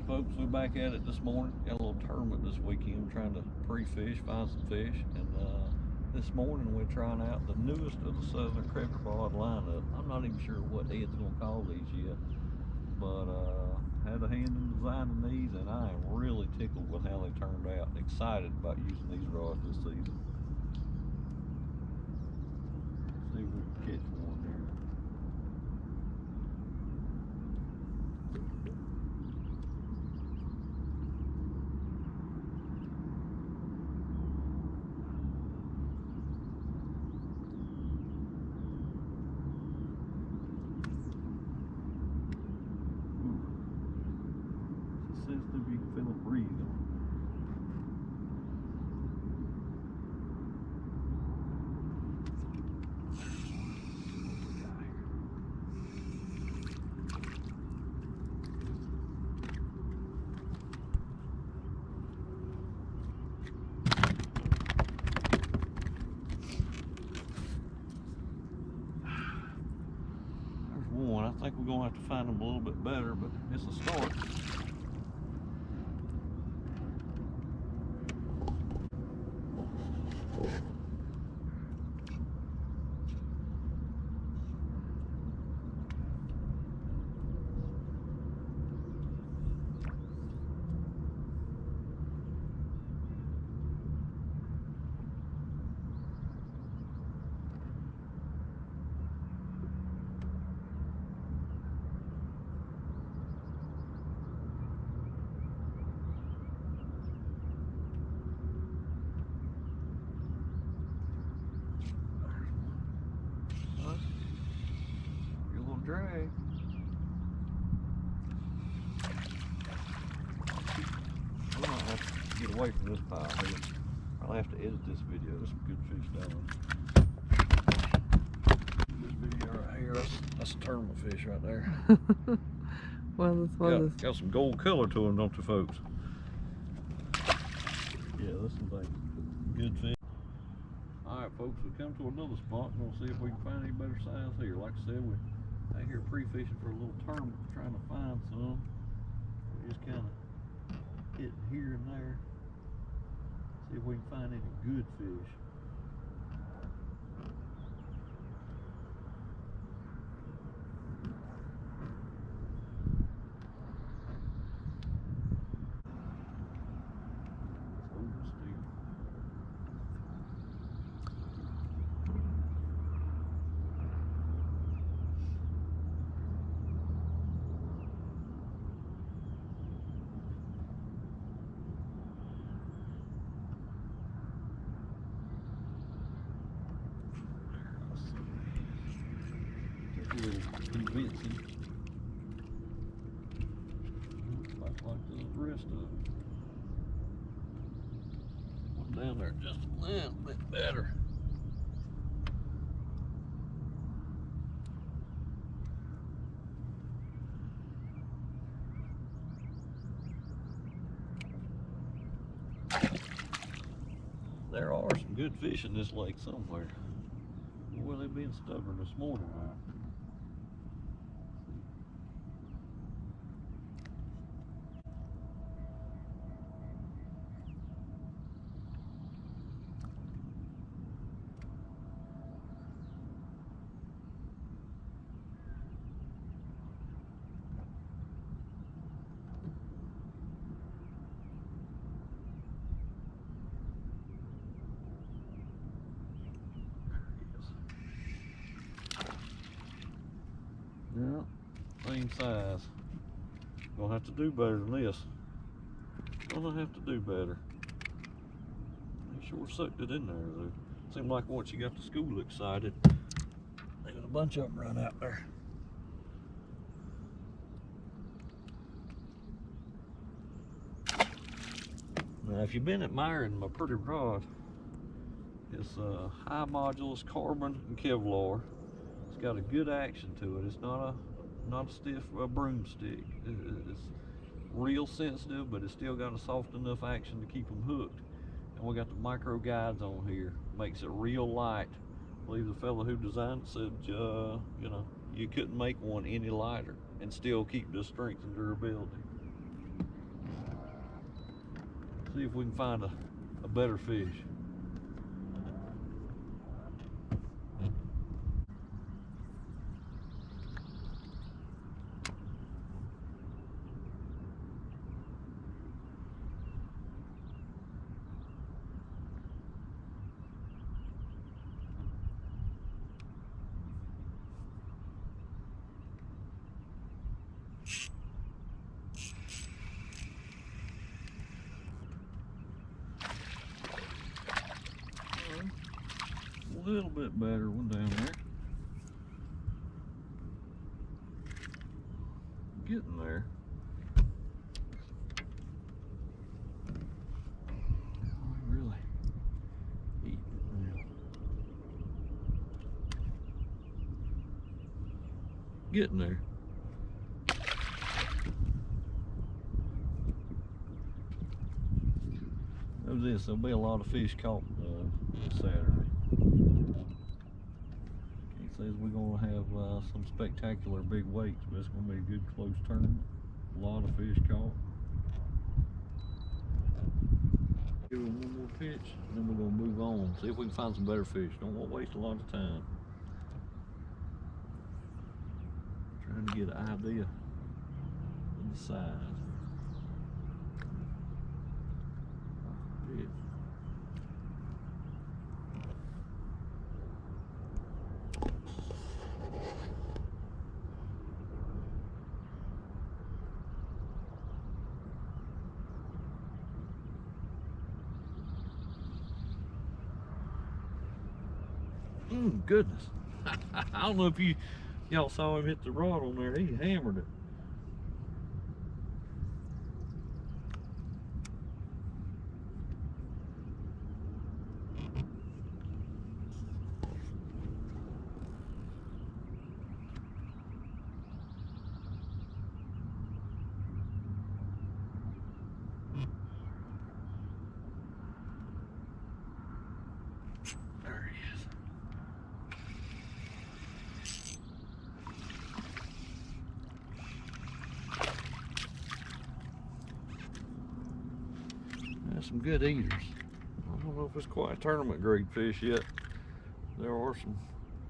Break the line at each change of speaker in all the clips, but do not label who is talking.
folks, we're back at it this morning. Got a little tournament this weekend, trying to pre-fish, find some fish, and this morning we're trying out the newest of the Southern Crappie rod lineup. I'm not even sure what Ed's gonna call these yet, but had a hand in designing these, and I am really tickled with how they turned out. Excited about using these rods this season. See if we can catch one here. Sensitive, you can feel it breathing. There's one. I think we're gonna have to find them a little bit better, but it's a start. Drag. I might have to get away from this pile here. I'll have to edit this video. There's some good fish down there. This video right here, that's a tournament fish right there.
Well, this was
got some gold color to them, don't you, folks? Yeah, this is like good fish. Alright, folks, we come to another spot. We're going to see if we can find any better size here. Like I said, we're out here pre-fishing for a little tournament, trying to find some. We just kind of hitting here and there. See if we can find any good fish. Convincing. Like the rest of it. One down there just a little bit better. There are some good fish in this lake somewhere. Well, they've been stubborn this morning, though. Yeah, same size. Gonna have to do better than this. Gonna have to do better. They sure sucked it in there though. Seemed like once you got to school excited, there was a bunch of them run out there. Now, if you've been admiring my pretty rod, it's high modulus carbon and Kevlar. It's got a good action to it. It's not a stiff broomstick. It's real sensitive, but it's still got a soft enough action to keep them hooked. And we got the micro guides on here. Makes it real light. I believe the fellow who designed it said, you know, you couldn't make one any lighter and still keep the strength and durability. See if we can find a better fish. A little bit better one down there. Getting there. Really eating it now. Getting there. This, there'll be a lot of fish caught Saturday. He says we're going to have some spectacular big weights, but it's going to be a good close tournament. A lot of fish caught. Give it one more pitch, and then we're going to move on. See if we can find some better fish. Don't want to waste a lot of time. Trying to get an idea of the size. Goodness. I don't know if y'all saw him hit the rod on there. He hammered it. Some good eaters. I don't know if it's quite tournament grade fish yet. There are some,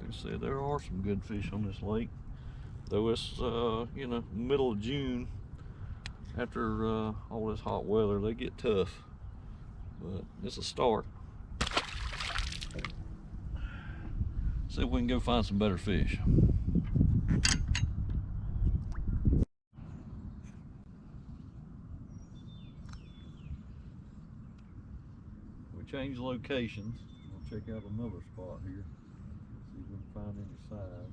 like I said, there are some good fish on this lake. Though it's, you know, middle of June, after all this hot weather, they get tough. But it's a start. See if we can go find some better fish. Change locations. We'll check out another spot here. See if we can find any size.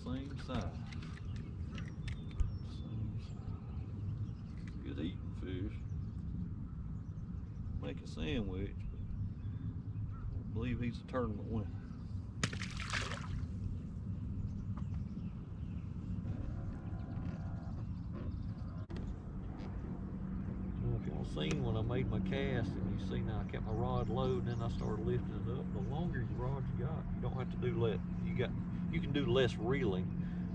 Same size. Good eating fish. Make a sandwich, but I believe he's a tournament winner. Well, if y'all seen when I made my cast, and you see now I kept my rod low, and then I started lifting it up. The longer your rod you got, you don't have to do less. You can do less reeling.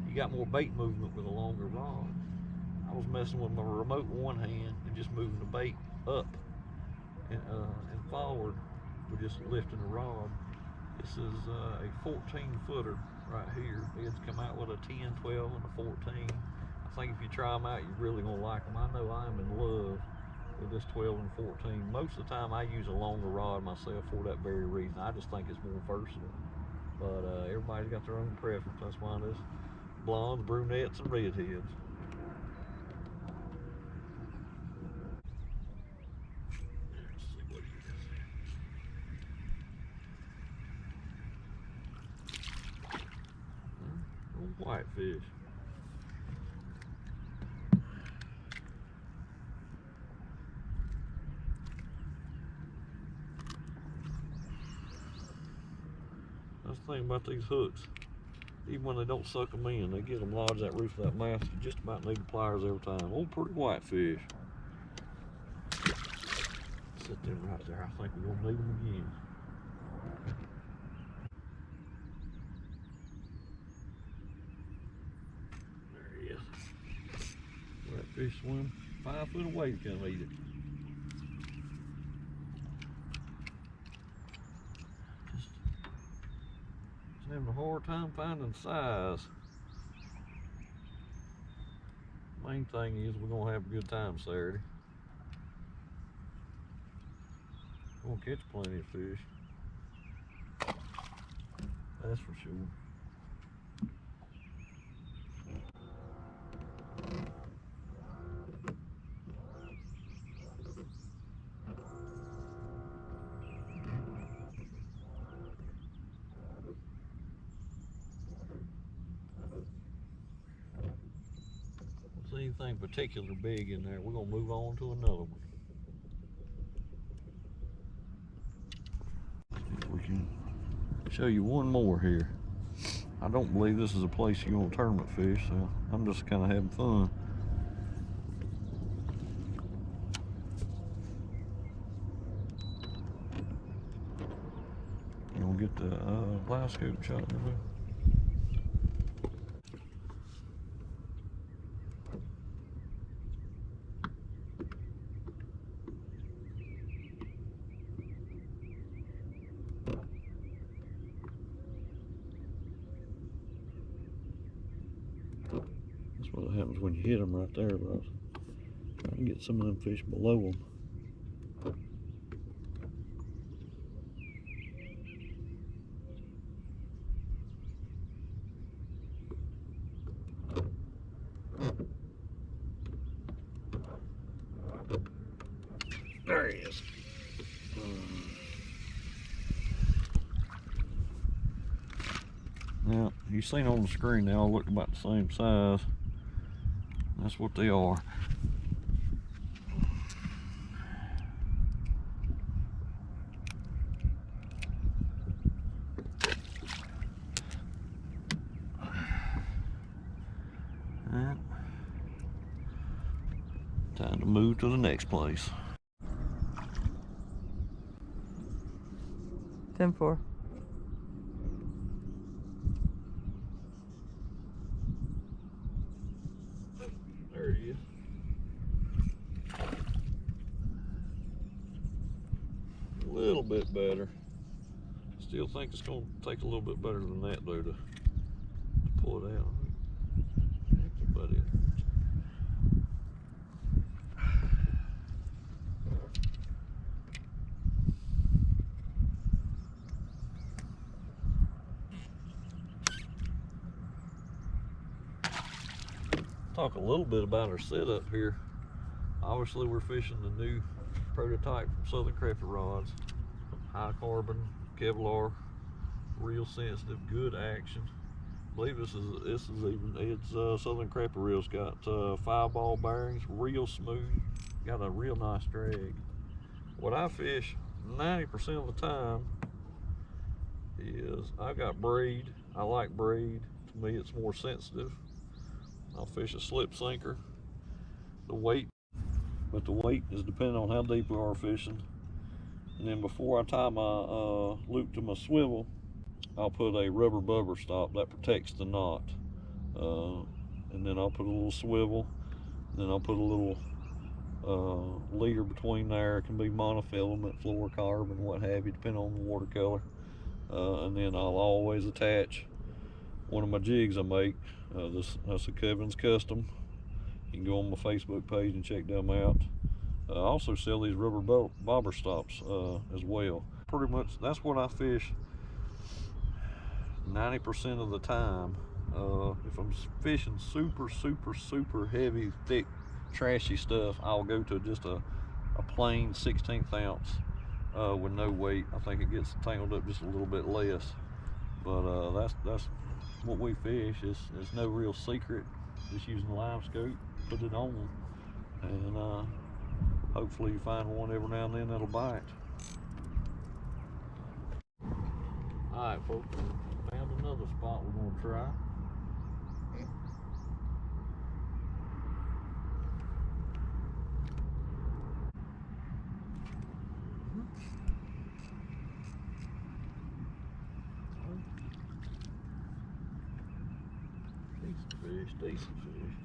You got more bait movement with a longer rod. I was messing with my remote with one hand and just moving the bait up and forward with just lifting the rod. This is a 14-footer right here. Bids come out with a 10, 12, and a 14. I think if you try them out, you're really gonna like them. I know I'm in love with this 12 and 14. Most of the time I use a longer rod myself for that very reason. I just think it's more versatile. But everybody's got their own preference. That's why there's blondes, brunettes, and redheads. whitefish. That's the thing about these hooks. Even when they don't suck them in, they get them lodged that roof of that mouth. You just about need the pliers every time. Oh, pretty whitefish. Sit them right there. I think we're gonna need them again. There he is. Whitefish swim 5 foot away to come eat it. Just having a hard time finding size. Main thing is we're gonna have a good time Saturday. We're gonna catch plenty of fish. That's for sure. Anything particular big in there, we're gonna move on to another one. See if we can show you one more here. I don't believe this is a place you're gonna tournament fish, so I'm just kind of having fun. You gonna get the livescope shot in there. That's what happens when you hit them right there, bro. Try to get some of them fish below them. There he is. Now, you've seen on the screen, they all look about the same size. That's what they are. Alright. Time to move to the next place.
10-4.
There he is. A little bit better. Still think it's going to take a little bit better than that though to pull it out. Heck, buddy. Talk a little bit about our setup here. Obviously we're fishing the new prototype from Southern Crappie rods. High carbon, Kevlar, real sensitive, good action. I believe this is even, it's Southern Crappie reels. Got 5-ball bearings, real smooth, got a real nice drag. What I fish 90% of the time is I got braid. I like braid. To me it's more sensitive. I'll fish a slip sinker. The weight is depending on how deep we are fishing. And then before I tie my loop to my swivel, I'll put a rubber bubber stop that protects the knot. And then I'll put a little swivel. Then I'll put a little leader between there. It can be monofilament, fluorocarbon, what have you, depending on the watercolor. And then I'll always attach one of my jigs I make. That's a Kevin's Custom. You can go on my Facebook page and check them out. I also sell these rubber bobber stops as well. Pretty much that's what I fish 90% of the time. If I'm fishing super heavy, thick, trashy stuff, I'll go to just a plain 1/16 ounce with no weight. I think it gets tangled up just a little bit less. But that's what we fish. It's no real secret. Just using the livescope, put it on, and hopefully you find one every now and then that'll bite. Alright folks, found another spot we're going to try. Decent fish.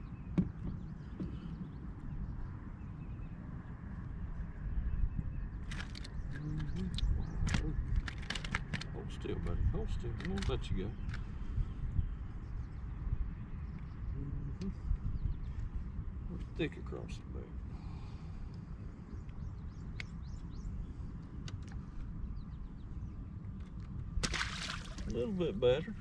Hold still, buddy. Hold still. I won't let you go. Thick across the back. A little bit better.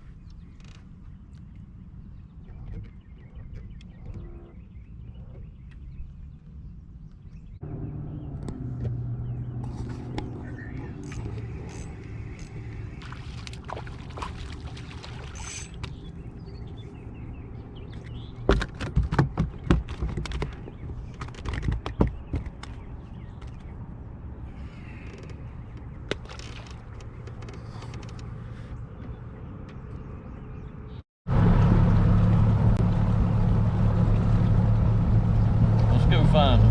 Go find them.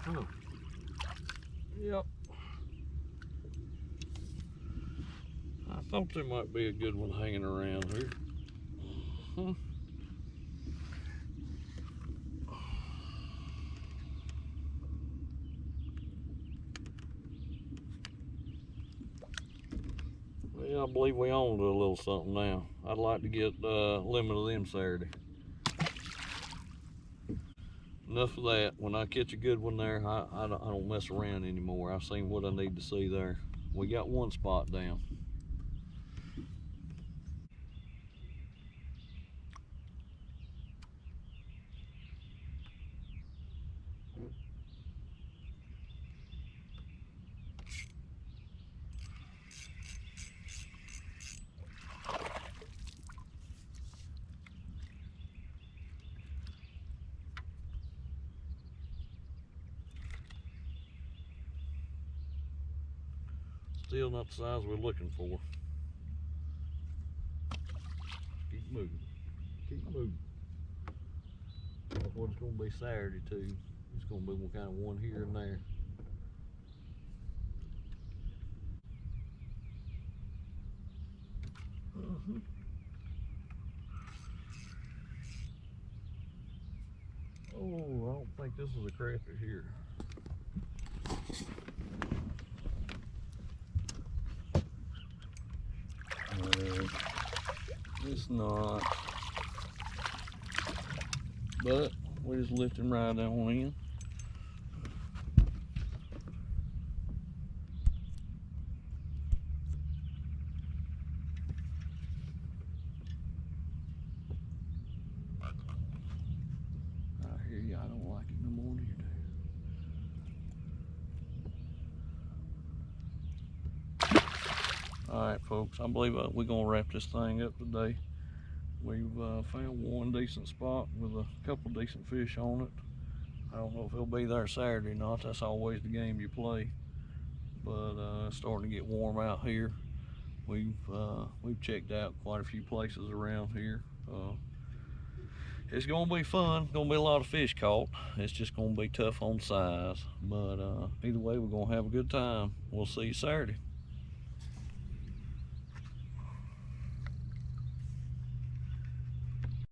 Oh. Yep. I thought there might be a good one hanging around here. Well, I believe we on to a little something now. I'd like to get a limit of them Saturday. Enough of that. When I catch a good one there, I don't mess around anymore. I've seen what I need to see there. We got one spot down. Still not the size we're looking for. Keep moving. Keep moving. That's what it's going to be Saturday too. It's going to be kind of one here and there. Oh, I don't think this is a crappie here. It's not, but we're just lifting right on in. I hear you. I don't like it no more than you do. All right, folks, I believe we're gonna wrap this thing up today. We've found one decent spot with a couple decent fish on it. I don't know if he'll be there Saturday or not. That's always the game you play. But it's starting to get warm out here. We've checked out quite a few places around here. It's gonna be fun. Gonna be a lot of fish caught. It's just gonna be tough on size. But either way, we're gonna have a good time. We'll see you Saturday.